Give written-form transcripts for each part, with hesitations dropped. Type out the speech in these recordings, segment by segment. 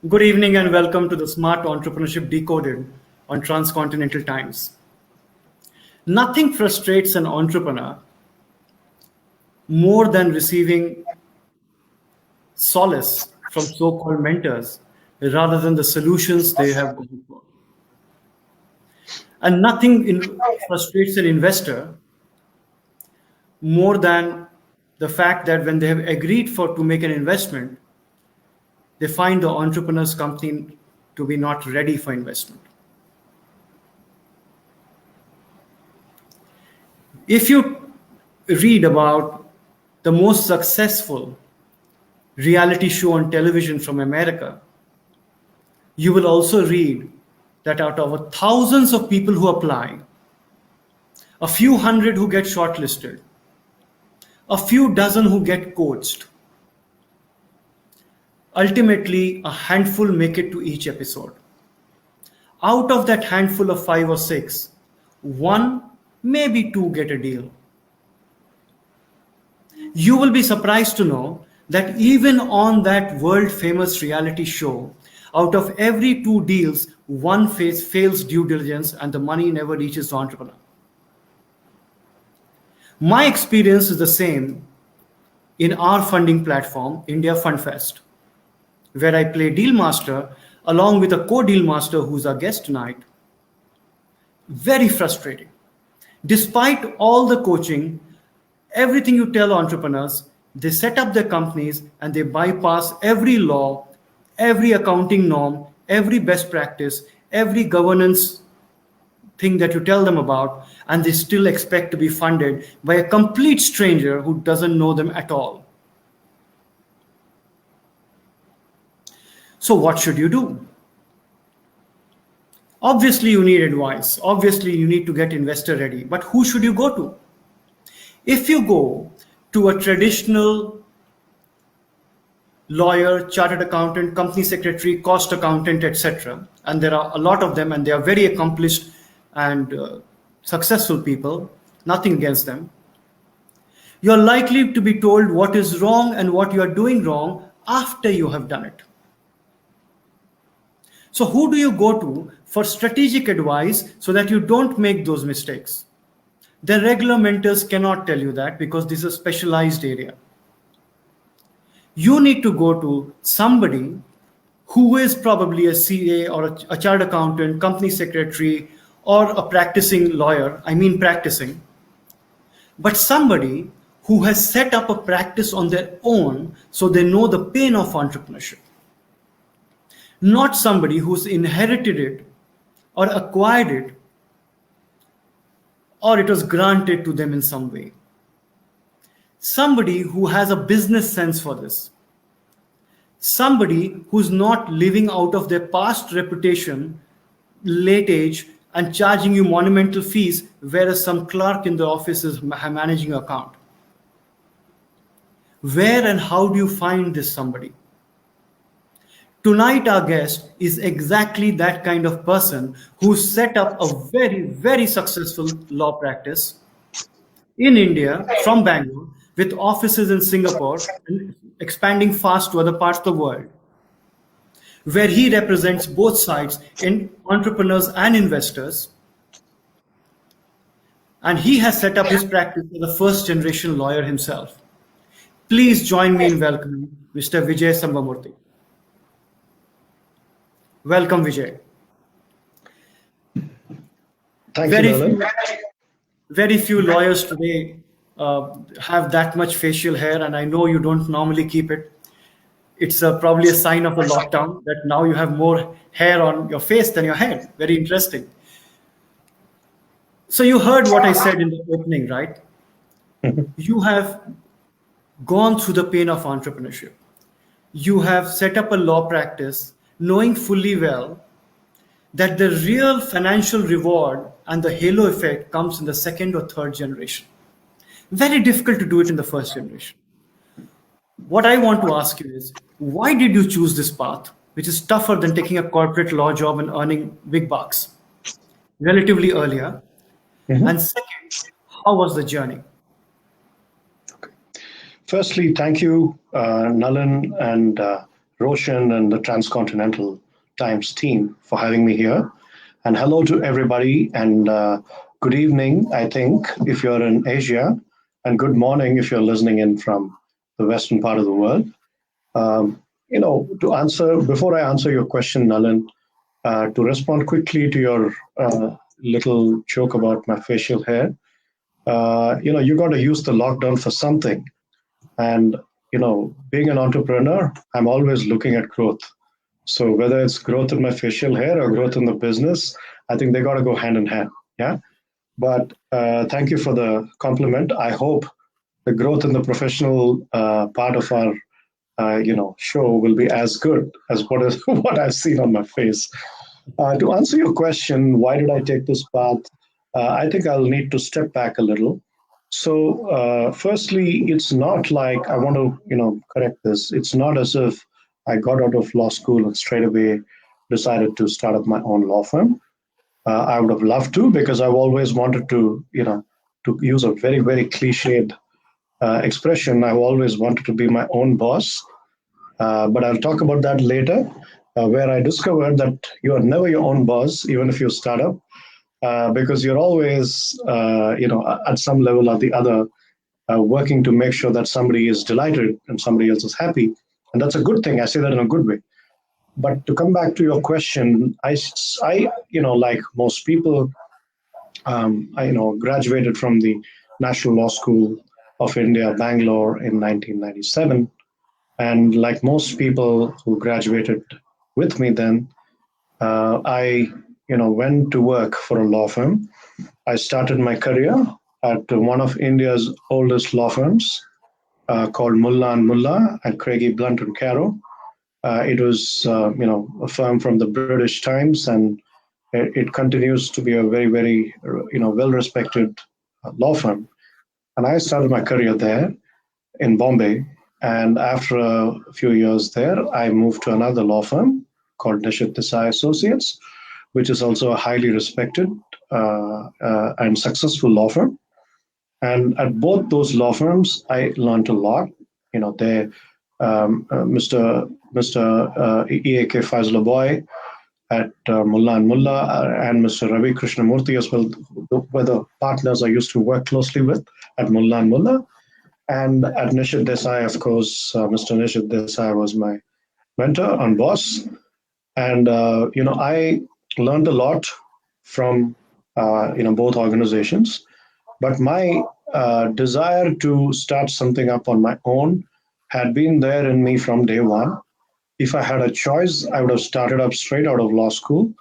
Good evening and welcome to the Smart Entrepreneurship Decoded on Transcontinental Times. Nothing frustrates an entrepreneur more than receiving solace from so-called mentors rather than the solutions they have gone for. And frustrates an investor more than the fact that when they have agreed to make an investment, they find the entrepreneur's company to be not ready for investment. If you read about the most successful reality show on television from America, you will also read that out of thousands of people who apply, a few hundred who get shortlisted, a few dozen who get coached, ultimately a handful make it to each episode. Out of that handful of 5 or 6, 1, maybe 2 get a deal. You will be surprised to know that even on that world famous reality show, out of every 2 deals, 1 fails due diligence and the money never reaches the entrepreneur. My experience is the same in our funding platform, India Fund Fest, where I play deal master along with a co-deal master who's our guest tonight. Very frustrating. Despite all the coaching, everything you tell entrepreneurs, they set up their companies and they bypass every law, every accounting norm, every best practice, every governance thing that you tell them about, and they still expect to be funded by a complete stranger who doesn't know them at all. So what should you do? Obviously, you need advice. Obviously, you need to get investor ready. But who should you go to? If you go to a traditional lawyer, chartered accountant, company secretary, cost accountant, etc., and there are a lot of them and they are very accomplished and successful people, nothing against them, you're likely to be told what is wrong and what you are doing wrong after you have done it. So who do you go to for strategic advice so that you don't make those mistakes? The regular mentors cannot tell you that because this is a specialized area. You need to go to somebody who is probably a CA or a chartered accountant, company secretary, or a practicing lawyer, but somebody who has set up a practice on their own so they know the pain of entrepreneurship. Not somebody who's inherited it or acquired it or it was granted to them in some way. Somebody who has a business sense for this. Somebody who's not living out of their past reputation, late age, and charging you monumental fees, whereas some clerk in the office is managing your account. Where and how do you find this somebody? Tonight, our guest is exactly that kind of person who set up a very, very successful law practice in India from Bangalore with offices in Singapore and expanding fast to other parts of the world, where he represents both sides in entrepreneurs and investors. And he has set up his practice as a first generation lawyer himself. Please join me in welcoming Mr. Vijay Sambamurthi. Welcome, Vijay. Thank you, Nalin. Very few lawyers today have that much facial hair, and I know you don't normally keep it. It's probably a sign of the lockdown that now you have more hair on your face than your head. Very interesting. So you heard what I said in the opening, right? You have gone through the pain of entrepreneurship. You have set up a law practice knowing fully well that the real financial reward and the halo effect comes in the second or third generation. Very difficult to do it in the first generation. What I want to ask you is, why did you choose this path, which is tougher than taking a corporate law job and earning big bucks relatively earlier? And second, how was the journey? Okay. Firstly, thank you, Nalin and Roshan and the Transcontinental Times team for having me here. And hello to everybody, and good evening, I think, if you're in Asia, and good morning if you're listening in from the western part of the world. To answer, before I answer your question, Nalin, to respond quickly to your little joke about my facial hair, you got to use the lockdown for something. And, being an entrepreneur, I'm always looking at growth. So whether it's growth in my facial hair or growth in the business, I think they got to go hand in hand. Yeah. But thank you for the compliment. I hope the growth in the professional part of our show will be as good as what is what I've seen on my face. To answer your question, why did I take this path? I think I'll need to step back a little. So, firstly, it's not like I want to, correct this. It's not as if I got out of law school and straight away decided to start up my own law firm. I would have loved to because I've always wanted to, to use a very, very cliched expression. I've always wanted to be my own boss. But I'll talk about that later, where I discovered that you are never your own boss, even if you start up, because you're always, at some level or the other, working to make sure that somebody is delighted and somebody else is happy. And that's a good thing. I say that in a good way. But to come back to your question, like most people, I graduated from the National Law School of India, Bangalore in 1997. And like most people who graduated with me then, I went to work for a law firm. I started my career at one of India's oldest law firms called Mullah and Mullah at Craigie Blunt and Carrow. It was a firm from the British Times, and it continues to be a very very well respected law firm. And I started my career there in Bombay. And after a few years there, I moved to another law firm called Nishit Desai Associates, which is also a highly respected and successful law firm. And at both those law firms, I learned a lot. They, Mr. E.A.K. Fazla Boy at Mullah and Mullah and Mr. Ravi Krishnamurthy as well, were the partners I used to work closely with at Mullah and Mullah. And at Nishit Desai, of course, Mr. Nishit Desai was my mentor and boss. And, I learned a lot from, both organizations. But my desire to start something up on my own had been there in me from day one. If I had a choice, I would have started up straight out of law school.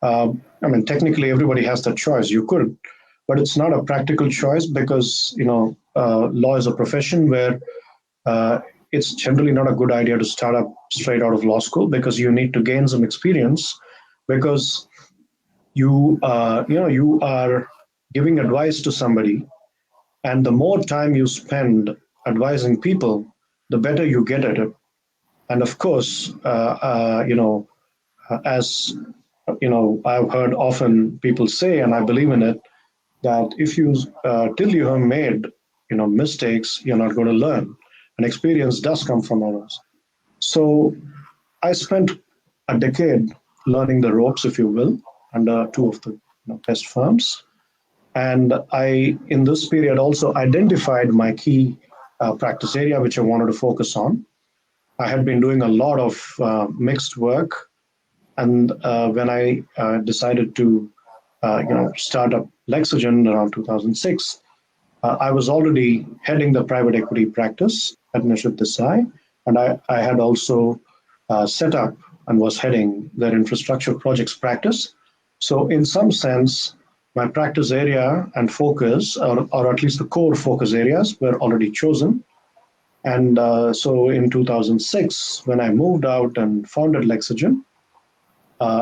Technically, everybody has that choice. You could, but it's not a practical choice because, law is a profession where it's generally not a good idea to start up straight out of law school because you need to gain some experience because you are giving advice to somebody, and the more time you spend advising people, the better you get at it. And of course, as I've heard often people say, and I believe in it, that if you till you have made mistakes, you're not going to learn. And experience does come from others. So I spent a decade learning the ropes, if you will, under two of the best firms. And I, in this period, also identified my key practice area, which I wanted to focus on. I had been doing a lot of mixed work, and when I decided to, start up Lexygen around 2006, I was already heading the private equity practice at Nishit Desai, and I had also set up and was heading their infrastructure projects practice. So, in some sense, my practice area and focus, or at least the core focus areas, were already chosen. And so in 2006, when I moved out and founded Lexygen,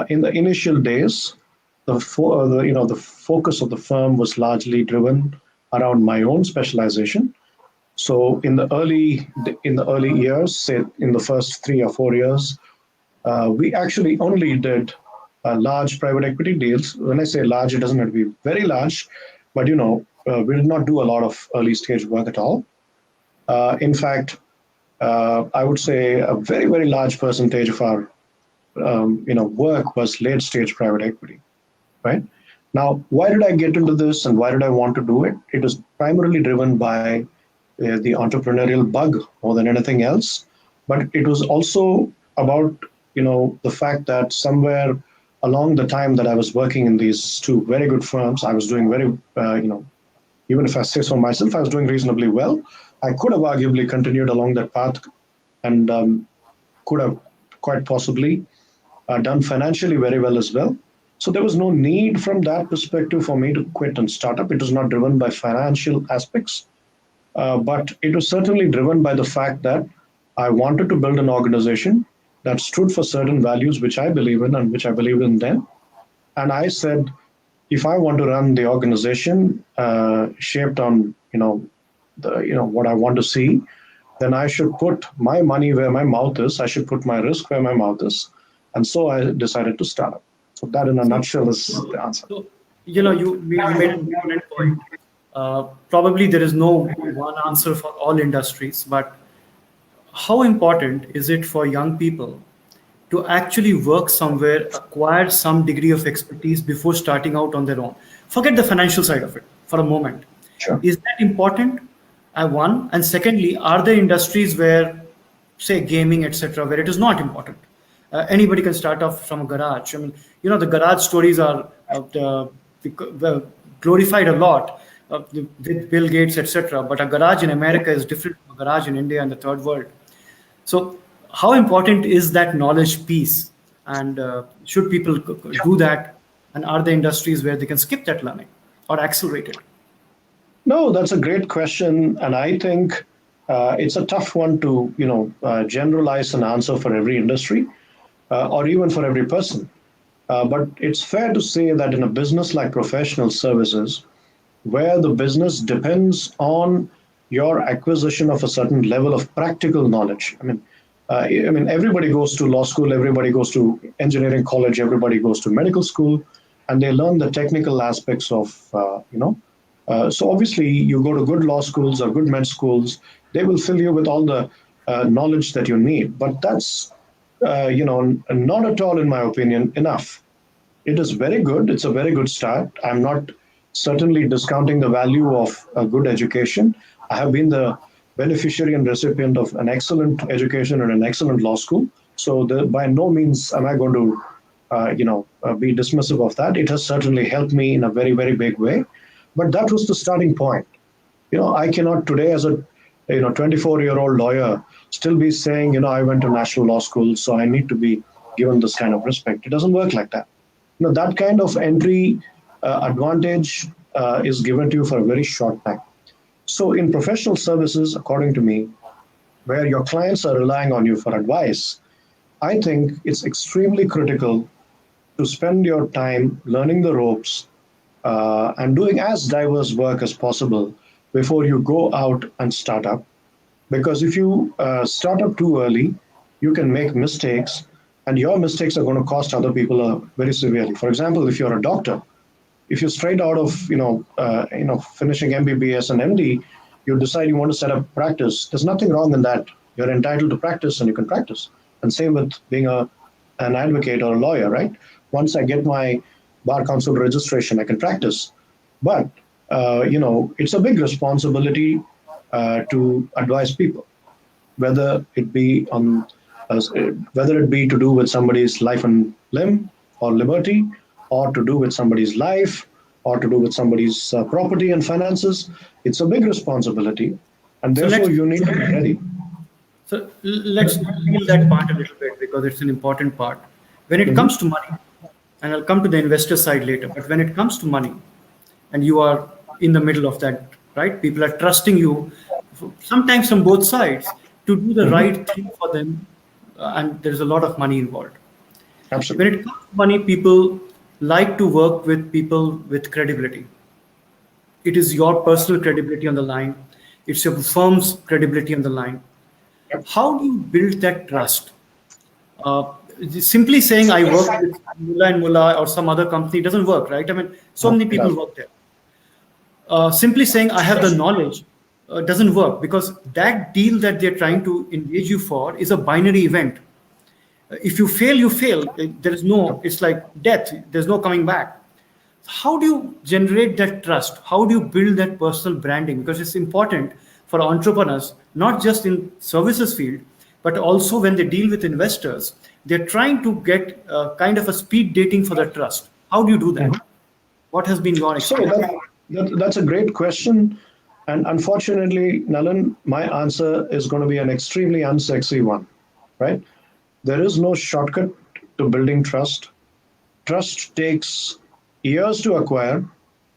in the initial days, the focus of the firm was largely driven around my own specialization. So in the early years, say in the first 3 or 4 years, we actually only did large private equity deals. When I say large, it doesn't have to be very large, but we did not do a lot of early stage work at all. In fact, I would say a very, very large percentage of our work was late stage private equity, right? Now, why did I get into this and why did I want to do it? It was primarily driven by the entrepreneurial bug more than anything else, but it was also about the fact that somewhere along the time that I was working in these two very good firms, I was doing very even if I say so myself, I was doing reasonably well. I could have arguably continued along that path and could have quite possibly done financially very well as well. So there was no need from that perspective for me to quit and start up. It was not driven by financial aspects, but it was certainly driven by the fact that I wanted to build an organization that stood for certain values which I believe in and which I believe in then. And I said, if I want to run the organization shaped on what I want to see, then I should put my money where my mouth is. I should put my risk where my mouth is, and so I decided to start up. So that, in a So, nutshell, is the answer. so you made an important point. Probably there is no one answer for all industries, but how important is it for young people to actually work somewhere, acquire some degree of expertise before starting out on their own? Forget the financial side of it for a moment. Sure. Is that important? One, and secondly, are there industries where, say, gaming, etc., where it is not important? Anybody can start off from a garage. I mean, the garage stories are glorified a lot with Bill Gates, etc. But a garage in America is different from a garage in India and the third world. So, how important is that knowledge piece? And should people do that? And are there industries where they can skip that learning or accelerate it? No, that's a great question, and I think it's a tough one to generalize an answer for every industry or even for every person. But it's fair to say that in a business like professional services, where the business depends on your acquisition of a certain level of practical knowledge. I mean, everybody goes to law school, everybody goes to engineering college, everybody goes to medical school, and they learn the technical aspects of, So obviously, you go to good law schools or good med schools, they will fill you with all the knowledge that you need. But that's, not at all, in my opinion, enough. It is very good. It's a very good start. I'm not certainly discounting the value of a good education. I have been the beneficiary and recipient of an excellent education and an excellent law school. So by no means am I going to, be dismissive of that. It has certainly helped me in a very, very big way. But that was the starting point. I cannot today, as a 24-year-old lawyer, still be saying, I went to national law school, so I need to be given this kind of respect. It doesn't work like that. That kind of entry advantage is given to you for a very short time. So in professional services, according to me, where your clients are relying on you for advice, I think it's extremely critical to spend your time learning the ropes and doing as diverse work as possible before you go out and start up. Because if you start up too early, you can make mistakes, and your mistakes are going to cost other people very severely. For example, if you're a doctor, if you're straight out of finishing MBBS and MD, you decide you want to set up practice. There's nothing wrong in that. You're entitled to practice, and you can practice. And same with being an advocate or a lawyer, right? Once I get my bar council registration, I can practice. But it's a big responsibility to advise people, whether it be to do with somebody's life and limb or liberty, or to do with somebody's life, or to do with somebody's property and finances. It's a big responsibility, and So let's therefore you need to be ready. let's peel that part a little bit because it's an important part. When it comes to money, and I'll come to the investor side later, but when it comes to money, and you are in the middle of that, right? People are trusting you, sometimes from both sides, to do the right thing for them, and there's a lot of money involved. When Absolutely. it comes to money, people like to work with people with credibility. It is your personal credibility on the line. It's your firm's credibility on the line. How do you build that trust? Uh, Simply saying I work with Mullah and Mullah or some other company doesn't work, right? I mean, so No, many it people does. work there. Simply saying I have the knowledge doesn't work, because that deal that they're trying to engage you for is a binary event. If you fail, you fail. There is no, it's like death, there's no coming back. How do you generate that trust? How do you build that personal branding? Because it's important for entrepreneurs, not just in services field, but also when they deal with investors. They're trying to get kind of a speed dating for the trust. How do you do that? What has been your So experience? that's a great question. And unfortunately, Nalin, my answer is going to be an extremely unsexy one, right? There is no shortcut to building trust. Trust takes years to acquire,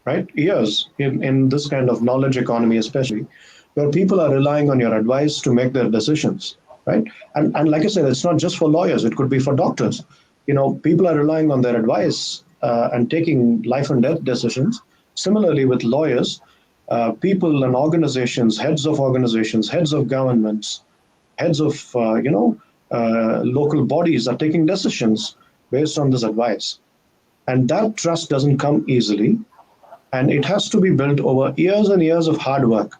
right? Years in this kind of knowledge economy, especially, where people are relying on your advice to make their decisions, right? And like I said, it's not just for lawyers, it could be for doctors. People are relying on their advice and taking life and death decisions. Similarly, with lawyers, people and organizations, heads of governments, heads of local bodies are taking decisions based on this advice, and that trust doesn't come easily, and it has to be built over years and years of hard work.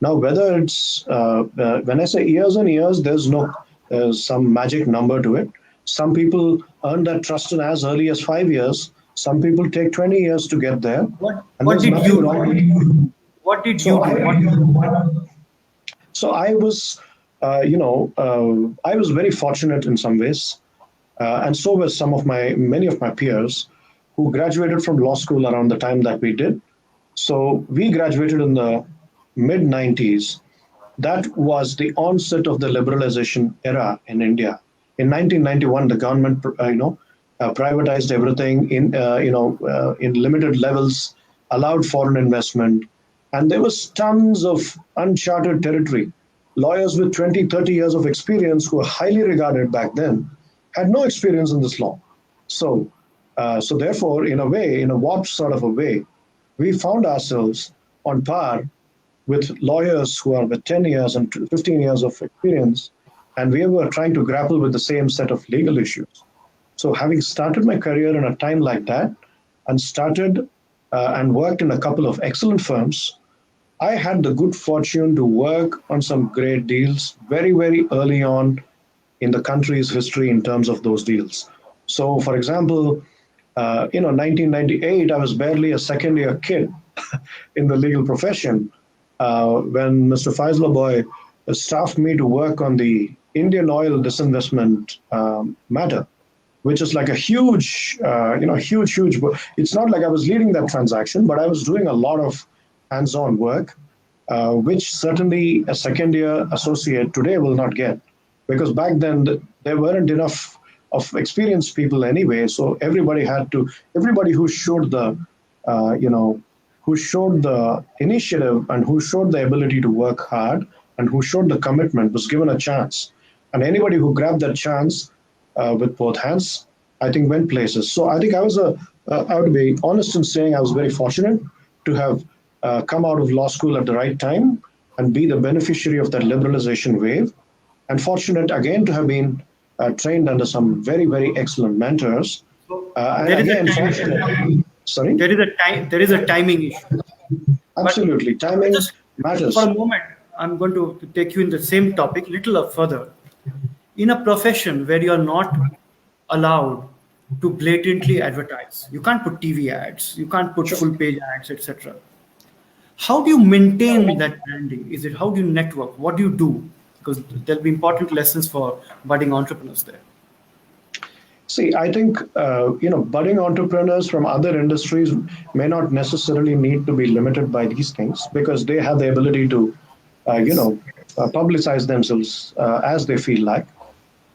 Now, whether it's when I say years and years, there's no some magic number to it. Some people earn that trust in as early as 5 years. Some people take 20 years to get there, What and what there's did nothing you wrong with do? What did so you do? What I was, I was very fortunate in some ways, and so were many of my peers who graduated from law school around the time that we did. So we graduated in the mid 90s. That was the onset of the liberalization era in India. In 1991, the government, privatized everything in limited levels, allowed foreign investment, and there was tons of uncharted territory. Lawyers with 20, 30 years of experience who were highly regarded back then had no experience in this law. So, so therefore, in a way, in a warped sort of a way, we found ourselves on par with lawyers who are with 10 years and 15 years of experience, and we were trying to grapple with the same set of legal issues. So, having started my career in a time like that, and started and worked in a couple of excellent firms, I had the good fortune to work on some great deals very, very early on in the country's history in terms of those deals. So, for example, 1998, I was barely a second year kid in the legal profession when Mr. Faisal Boy staffed me to work on the Indian oil disinvestment matter, which is like a huge, huge. It's not like I was leading that transaction, but I was doing a lot of hands-on work, which certainly a second-year associate today will not get, because back then there weren't enough of experienced people anyway. So everybody who showed who showed the initiative and who showed the ability to work hard and who showed the commitment was given a chance. And anybody who grabbed that chance with both hands, I think went places. So I think I would be honest in saying I was very fortunate to have come out of law school at the right time and be the beneficiary of that liberalization wave, and fortunate again to have been trained under some very, very excellent mentors. So And there is a again, time, fortunate. Sorry? there is a timing issue. But Absolutely. Timing just for matters. a moment, I'm going to take you in the same topic, little further. In a profession where you are not allowed to blatantly advertise, you can't put TV ads, you can't put Sure. full page ads, etc. How do you maintain that branding? Is it how do you network? What do you do? Because there'll be important lessons for budding entrepreneurs there. See, I think budding entrepreneurs from other industries may not necessarily need to be limited by these things because they have the ability to, publicize themselves as they feel like.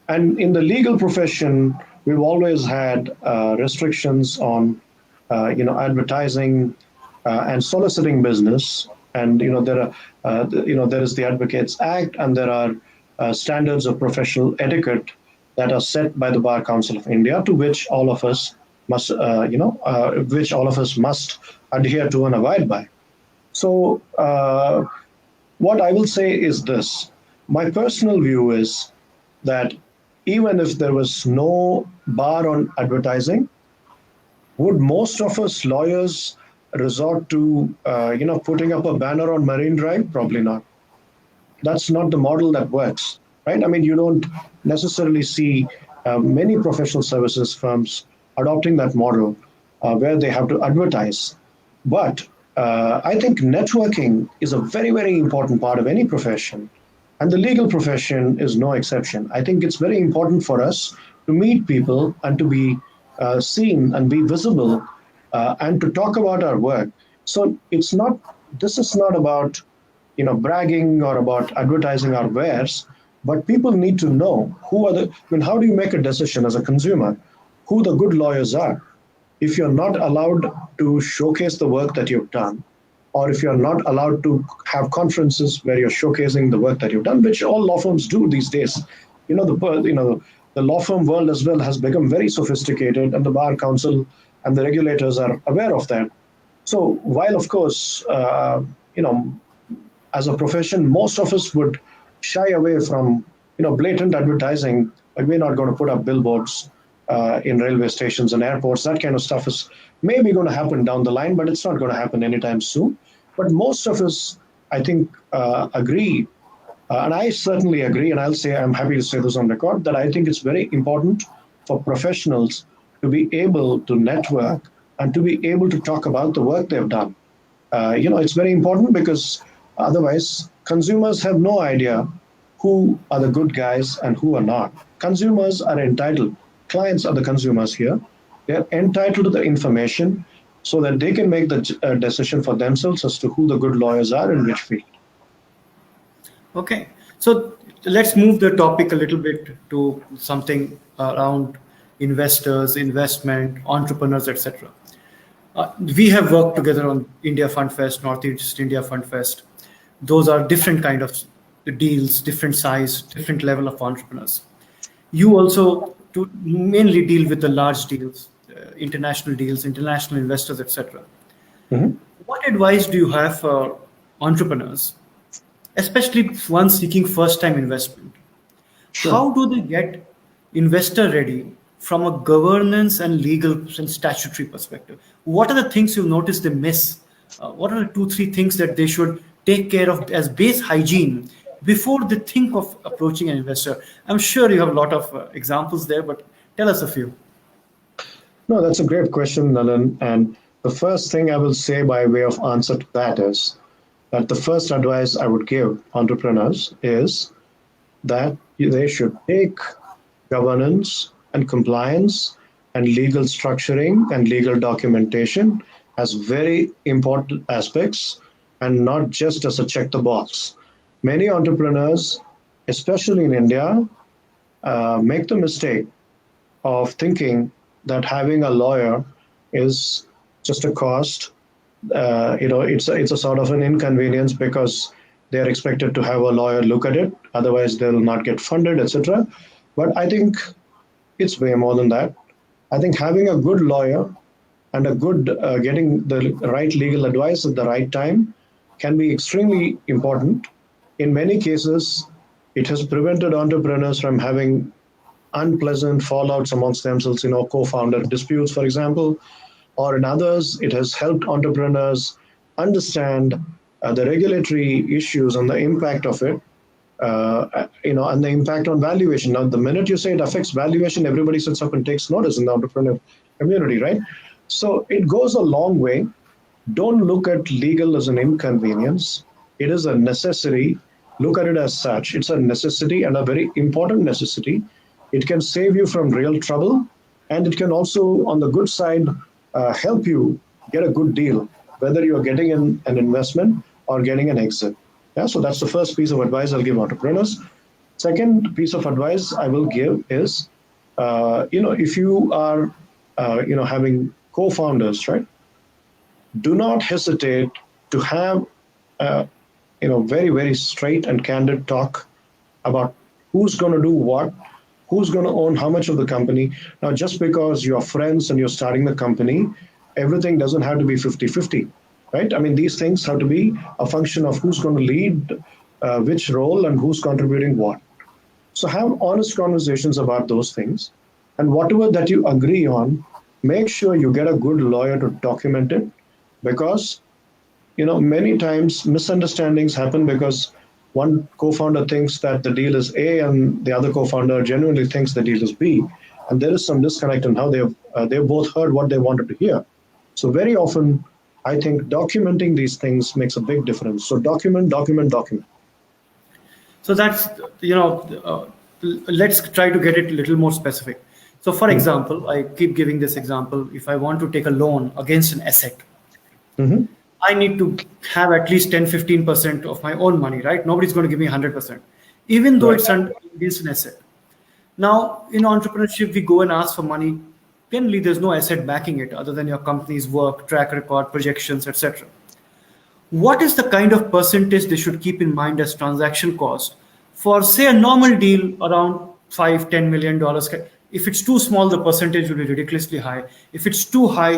And in the legal profession, we've always had restrictions on, advertising and soliciting business. And there is the Advocates Act, and there are standards of professional etiquette that are set by the Bar Council of India, to which all of us must adhere to and abide by. So, what I will say is this: my personal view is that even if there was no bar on advertising, would most of us lawyers resort to putting up a banner on Marine Drive? Probably not. That's not the model that works, right? I mean, you don't necessarily see many professional services firms adopting that model where they have to advertise. But I think networking is a very, very important part of any profession. And the legal profession is no exception. I think it's very important for us to meet people and to be seen and be visible and to talk about our work. So this is not about bragging or about advertising our wares, but people need to know how do you make a decision as a consumer who the good lawyers are? If you're not allowed to showcase the work that you've done, or if you're not allowed to have conferences where you're showcasing the work that you've done, which all law firms do these days. The law firm world as well has become very sophisticated, and the bar council and the regulators are aware of that. So while of course as a profession, most of us would shy away from blatant advertising. Like, we're not going to put up billboards in railway stations and airports. That kind of stuff is maybe going to happen down the line, but it's not going to happen anytime soon. But most of us, I think, agree, and I certainly agree, and I'm happy to say this on record, that I think it's very important for professionals to be able to network and to be able to talk about the work they've done. It's very important because otherwise, consumers have no idea who are the good guys and who are not. Consumers are entitled, clients are the consumers here. They're entitled to the information so that they can make the decision for themselves as to who the good lawyers are in which field. Okay, so let's move the topic a little bit to something around investors, investment, entrepreneurs, etc. We have worked together on India Fund Fest, Northeast India Fund Fest. Those are different kind of deals, different size, different level of entrepreneurs. You also mainly deal with the large deals, international deals, international investors, etc. Mm-hmm. What advice do you have for entrepreneurs, especially ones seeking first-time investment? Sure. How do they get investor ready from a governance and legal and statutory perspective? What are the things you've noticed they miss? What are the 2-3 things that they should take care of as base hygiene before they think of approaching an investor? I'm sure you have a lot of examples there, but tell us a few. No, that's a great question, Nalin. And the first thing I will say by way of answer to that is that the first advice I would give entrepreneurs is that they should take governance and compliance and legal structuring and legal documentation as very important aspects and not just as a check the box. Many entrepreneurs, especially in India, make the mistake of thinking that having a lawyer is just a cost. It's a sort of an inconvenience because they're expected to have a lawyer look at it. Otherwise, they'll not get funded, etc. But I think it's way more than that. I think having a good lawyer and a good getting the right legal advice at the right time can be extremely important. In many cases, it has prevented entrepreneurs from having unpleasant fallouts amongst themselves, co-founder disputes, for example, or in others, it has helped entrepreneurs understand the regulatory issues and the impact of it, and the impact on valuation. Now, the minute you say it affects valuation, everybody sits up and takes notice in the entrepreneur community, right? So it goes a long way. Don't look at legal as an inconvenience. It is a necessity. Look at it as such. It's a necessity and a very important necessity. It can save you from real trouble, and it can also, on the good side, help you get a good deal, whether you're getting an investment or getting an exit. Yeah, so that's the first piece of advice I'll give entrepreneurs. Second piece of advice I will give is, if you are, having co-founders, right? Do not hesitate to have, very, very straight and candid talk about who's going to do what, who's going to own how much of the company. Now, just because you're friends and you're starting the company, everything doesn't have to be 50-50, right? I mean, these things have to be a function of who's going to lead which role and who's contributing what. So have honest conversations about those things. And whatever that you agree on, make sure you get a good lawyer to document it. because many times misunderstandings happen because one co-founder thinks that the deal is A and the other co-founder genuinely thinks the deal is B, and there is some disconnect in how they've both heard what they wanted to hear. So very often, I think documenting these things makes a big difference. So document, document, document. So that's, let's try to get it a little more specific. So for example, I keep giving this example. If I want to take a loan against an asset, Mhm. I need to have at least 10-15% of my own money, right? Nobody's going to give me 100%, even though Right. it's against an asset. Now, in entrepreneurship, we go and ask for money. Generally, there's no asset backing it other than your company's work, track record, projections, etc. What is the kind of percentage they should keep in mind as transaction cost for, say, a normal deal around $5-10 million? If it's too small, the percentage will be ridiculously high. If it's too high,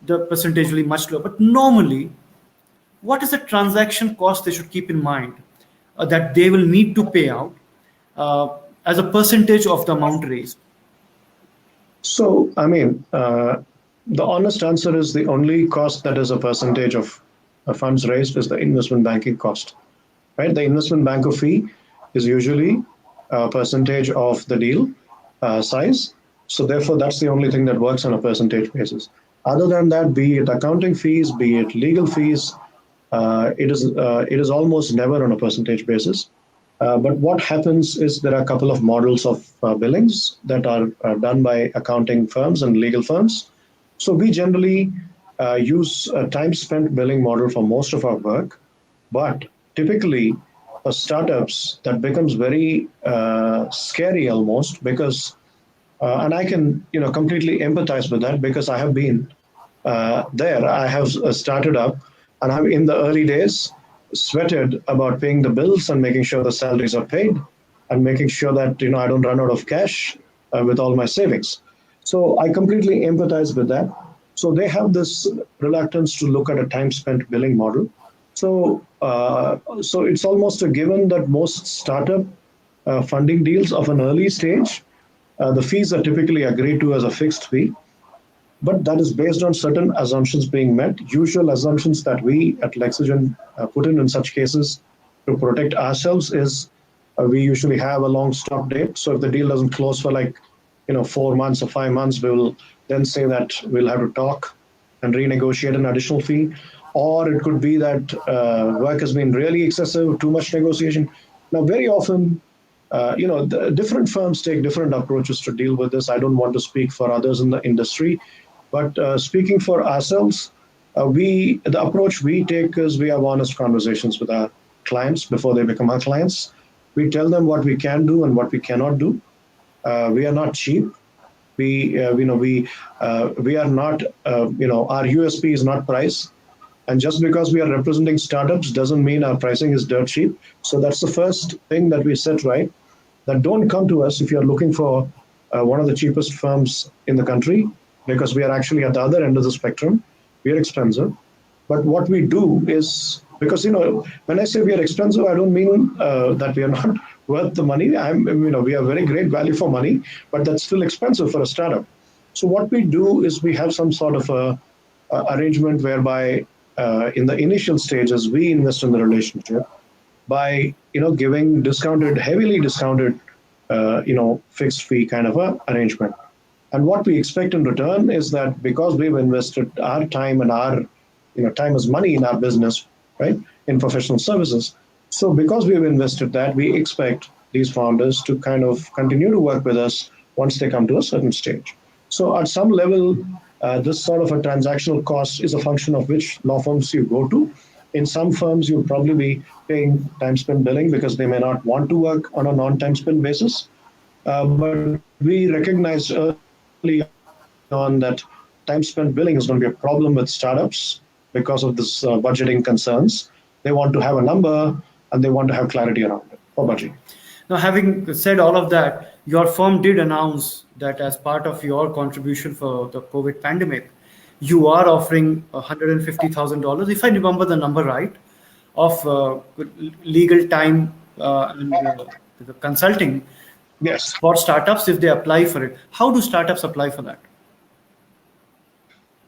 the percentage will be much lower. But normally, what is the transaction cost they should keep in mind that they will need to pay out uh, as a percentage of the amount raised? So, the honest answer is the only cost that is a percentage of funds raised is the investment banking cost, right? The investment banker fee is usually a percentage of the deal size. So, therefore, that's the only thing that works on a percentage basis. Other than that, be it accounting fees, be it legal fees, it is almost never on a percentage basis. But what happens is there are a couple of models of billings that are done by accounting firms and legal firms. So we generally use a time spent billing model for most of our work, but typically for startups that becomes very scary almost because, and I can completely empathize with that because I have been there. I have started up, and I'm in the early days sweated about paying the bills and making sure the salaries are paid, and making sure that I don't run out of cash with all my savings. So I completely empathize with that. So they have this reluctance to look at a time spent billing model. So it's almost a given that most startup funding deals of an early stage, the fees are typically agreed to as a fixed fee, but that is based on certain assumptions being met. Usual assumptions that we at Lexygen put in such cases to protect ourselves is we usually have a long stop date. So if the deal doesn't close for 4 months or 5 months, we will then say that we'll have to talk and renegotiate an additional fee. Or it could be that work has been really excessive, too much negotiation. Now, very often, the different firms take different approaches to deal with this. I don't want to speak for others in the industry, but speaking for ourselves, the approach we take is we have honest conversations with our clients before they become our clients. We tell them what we can do and what we cannot do. We are not cheap. We are not. Our USP is not price. And just because we are representing startups doesn't mean our pricing is dirt cheap. So that's the first thing that we set right. That don't come to us if you're looking for one of the cheapest firms in the country, because we are actually at the other end of the spectrum. We are expensive. But what we do is, because when I say we are expensive, I don't mean that we are not worth the money. We are very great value for money, but that's still expensive for a startup. So what we do is we have some sort of a arrangement whereby in the initial stages we invest in the relationship by giving heavily discounted fixed fee kind of a arrangement. And what we expect in return is that because we've invested our time and our time is money in our business, right, in professional services. So because we've invested that, we expect these founders to kind of continue to work with us once they come to a certain stage. So at some level, this sort of a transactional cost is a function of which law firms you go to. In some firms, you'll probably be paying time spent billing because they may not want to work on a non-time spent basis. But we recognized early on that time spent billing is going to be a problem with startups because of this budgeting concerns. They want to have a number and they want to have clarity around it for budgeting. Now, having said all of that, your firm did announce that as part of your contribution for the COVID pandemic, you are offering $150,000, if I remember the number right, of legal time and the consulting Yes. for startups if they apply for it. How do startups apply for that?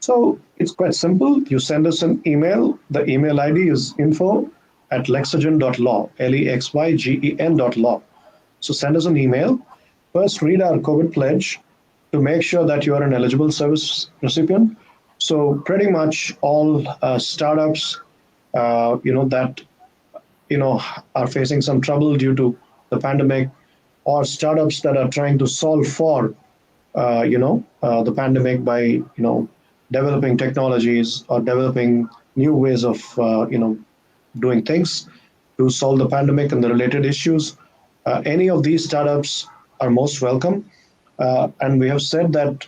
So it's quite simple. You send us an email. The email ID is info@lexygen.law, Lexygen.law. So send us an email. First, read our COVID pledge to make sure that you are an eligible service recipient. So pretty much all startups, that you know are facing some trouble due to the pandemic, or startups that are trying to solve for the pandemic by developing technologies or developing new ways of doing things to solve the pandemic and the related issues. Any of these startups are most welcome. And we have said that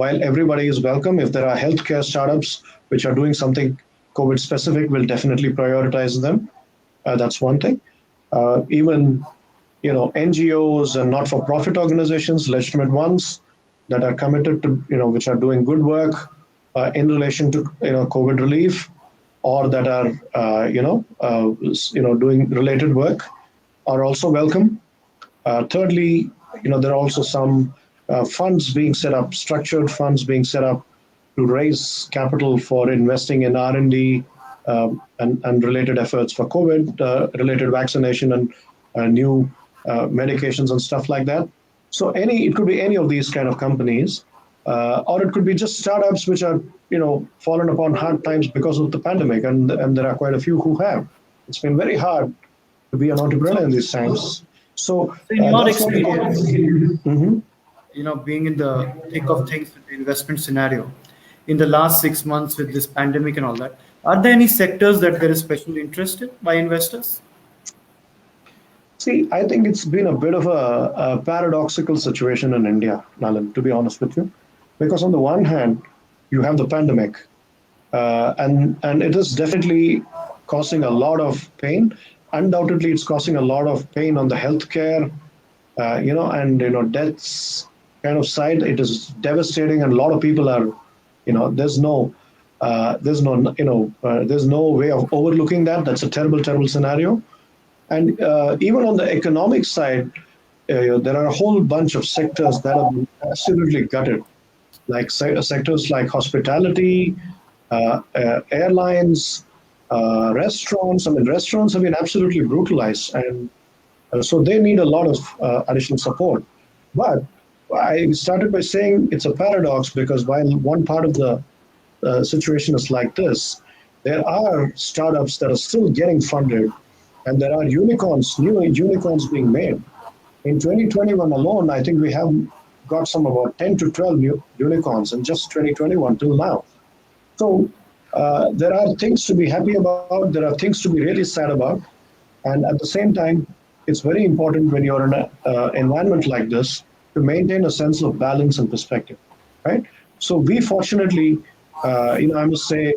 while everybody is welcome, if there are healthcare startups which are doing something COVID specific, we'll definitely prioritize them. That's one thing. Even NGOs and not-for-profit organizations, legitimate ones that are committed to which are doing good work in relation to COVID relief, or that are doing related work, are also welcome. Thirdly, there are also some funds being set up, structured funds being set up to raise capital for investing in R&D and related efforts for COVID, related vaccination and new medications and stuff like that. So it could be any of these kind of companies, or it could be just startups which are fallen upon hard times because of the pandemic, and there are quite a few who have. It's been very hard to be an entrepreneur in these times. So So in your that's what we call. experience, Mhm. being in the thick of things with the investment scenario, in the last 6 months with this pandemic and all that, are there any sectors that there is special interest in by investors? See, I think it's been a bit of a paradoxical situation in India, Nalin, to be honest with you. Because on the one hand, you have the pandemic, and it is definitely causing a lot of pain. Undoubtedly, it's causing a lot of pain on the healthcare, and deaths kind of side. It is devastating, and a lot of people are, there's no way of overlooking that. That's a terrible, terrible scenario. And even on the economic side, there are a whole bunch of sectors that have been absolutely gutted, like sectors like hospitality, airlines, restaurants. I mean, restaurants have been absolutely brutalized, and so they need a lot of additional support. But I started by saying it's a paradox, because while one part of the situation is like this, there are startups that are still getting funded, and there are unicorns, new unicorns being made. In 2021 alone, I think we have got some about 10 to 12 new unicorns in just 2021 till now. So there are things to be happy about. There are things to be really sad about. And at the same time, it's very important when you're in an environment like this to maintain a sense of balance and perspective, right? So we fortunately, I must say,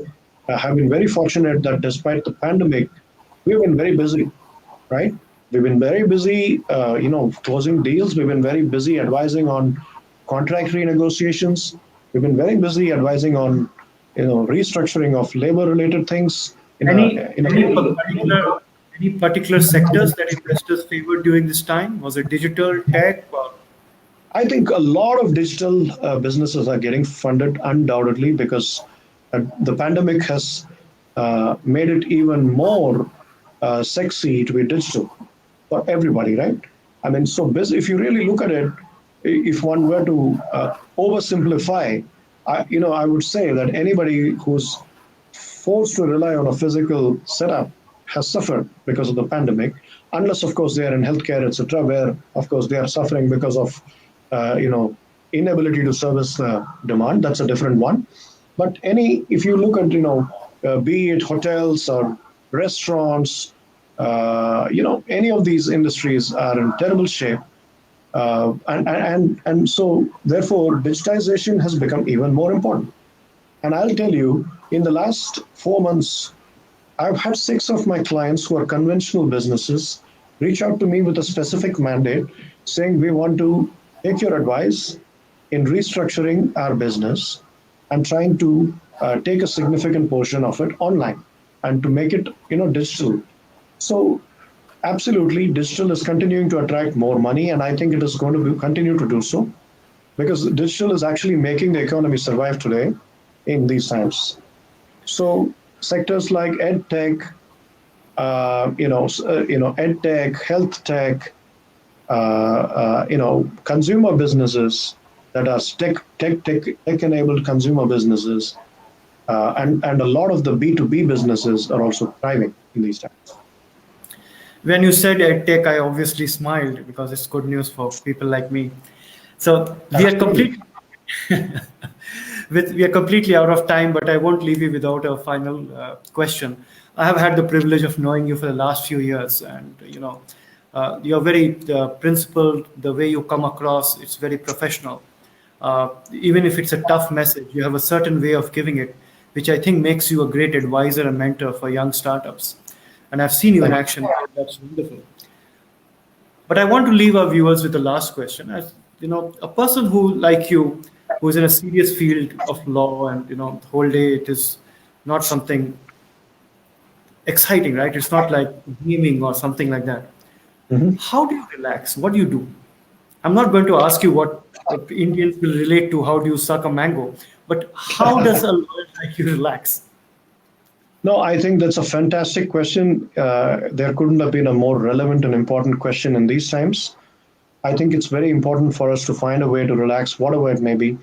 have been very fortunate that despite the pandemic, we've been very busy, right? We've been very busy, closing deals. We've been very busy advising on contract renegotiations. We've been very busy advising on, restructuring of labor-related things. Any In a any particular sectors that investors favored during this time? Was it digital, tech, or I think a lot of digital businesses are getting funded undoubtedly, because the pandemic has made it even more sexy to be digital for everybody, right? I mean, so if you really look at it, if one were to oversimplify, I would say that anybody who's forced to rely on a physical setup has suffered because of the pandemic, unless, of course, they are in healthcare, etc., where, of course, they are suffering because of, inability to service the demand. That's a different one. But if you look at, be it hotels or restaurants, any of these industries are in terrible shape. And so, therefore, digitization has become even more important. And I'll tell you, in the last 4 months, I've had 6 of my clients who are conventional businesses reach out to me with a specific mandate saying, we want to take your advice in restructuring our business and trying to take a significant portion of it online and to make it, digital. So absolutely, digital is continuing to attract more money, and I think it is going to continue to do so, because digital is actually making the economy survive today. in these times. So sectors like ed tech, ed tech, health tech, consumer businesses that are tech-enabled consumer businesses, and a lot of the B2B businesses are also thriving in these times. When you said edtech, I obviously smiled because it's good news for people like me. So we are Absolutely. complete. We are completely out of time, but I won't leave you without a final question. I have had the privilege of knowing you for the last few years, and you're very principled. The way you come across, it's very professional. Even if it's a tough message, you have a certain way of giving it, which I think makes you a great advisor and mentor for young startups. And I've seen you in Thank action. That's wonderful. But I want to leave our viewers with the last question. As a person who, like you, who is in a serious field of law, and the whole day it is not something exciting, right? It's not like gaming or something like that. you. How do you relax? What do you do? I'm not going to ask you what Indians will relate to. How do you suck a mango? But how does a lawyer like you relax? No, I think that's a fantastic question. There couldn't have been a more relevant and important question in these times. I think it's very important for us to find a way to relax, whatever it may be.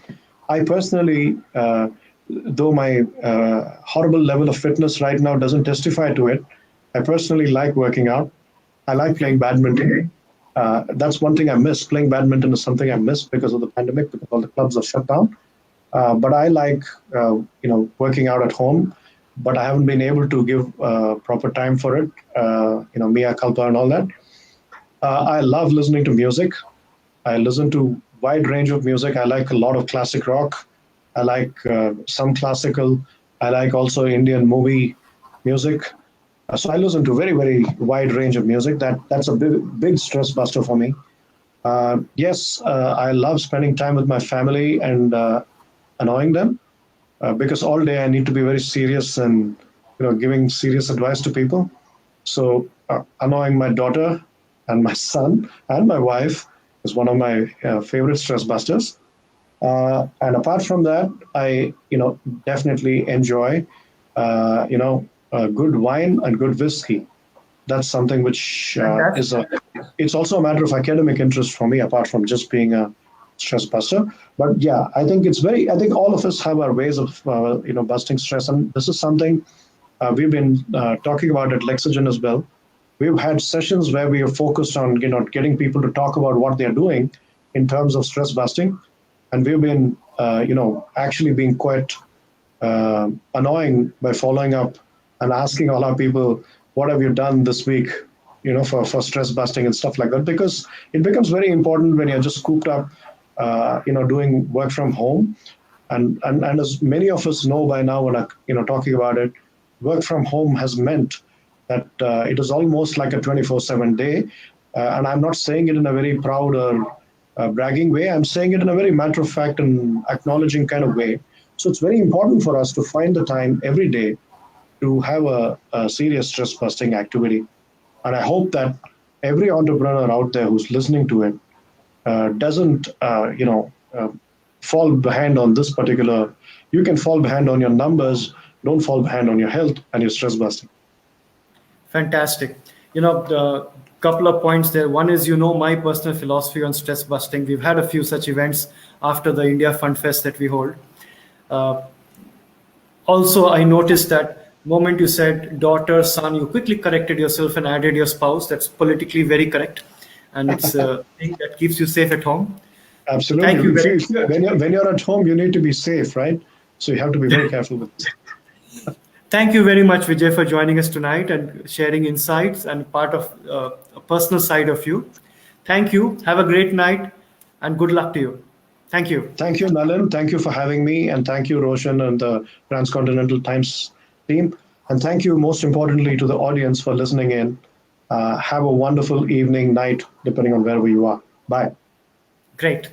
I personally, though my horrible level of fitness right now doesn't testify to it, I personally like working out. I like playing badminton. That's one thing I miss. Playing badminton is something I miss because of the pandemic, because all the clubs are shut down. But I like, working out at home. But I haven't been able to give proper time for it. Mia culpa and all that. I love listening to music. I listen to wide range of music. I like a lot of classic rock. I like some classical. I like also Indian movie music. So I listen to very very wide range of music. That's a big stress buster for me. Yes, I love spending time with my family and annoying them because all day I need to be very serious and giving serious advice to people. So annoying my daughter and my son and my wife is one of my favorite stress busters. And apart from that, I definitely enjoy good wine and good whiskey. That's something which is Fantastic. a. It's also a matter of academic interest for me, apart from just being a stress buster. But yeah, I think it's very. I think all of us have our ways of busting stress, and this is something we've been talking about at Lexygen as well. We've had sessions where we have focused on getting people to talk about what they're doing in terms of stress busting, and we've been actually being quite annoying by following up and asking all our people, what have you done this week, for stress busting and stuff like that, because it becomes very important when you're just cooped up, doing work from home. And as many of us know by now, when talking about it, work from home has meant that it is almost like a 24/7 day. And I'm not saying it in a very proud or bragging way. I'm saying it in a very matter of fact and acknowledging kind of way. So it's very important for us to find the time every day to have a serious stress busting activity. And I hope that every entrepreneur out there who's listening to it doesn't, fall behind on this particular. You can fall behind on your numbers. Don't fall behind on your health and your stress busting. Fantastic. The couple of points there. One is, my personal philosophy on stress busting. We've had a few such events after the India Fund Fest that we hold. Uh, Also, I noticed that moment you said daughter, son, you quickly corrected yourself and added your spouse. That's politically very correct, and it's a thing that keeps you safe at home. Thank you Absolutely. very When you're at home, you need to be safe, right? So you have to be very careful with this. Thank you very much, Vijay, for joining us tonight and sharing insights and part of a personal side of you. Thank you. Have a great night and good luck to you. Thank you. Thank you, Nalin. Thank you for having me, and thank you, Roshan, and the Transcontinental Times team. And thank you, most importantly, to the audience for listening in. Have a wonderful evening, night, depending on wherever you are. Bye. Great.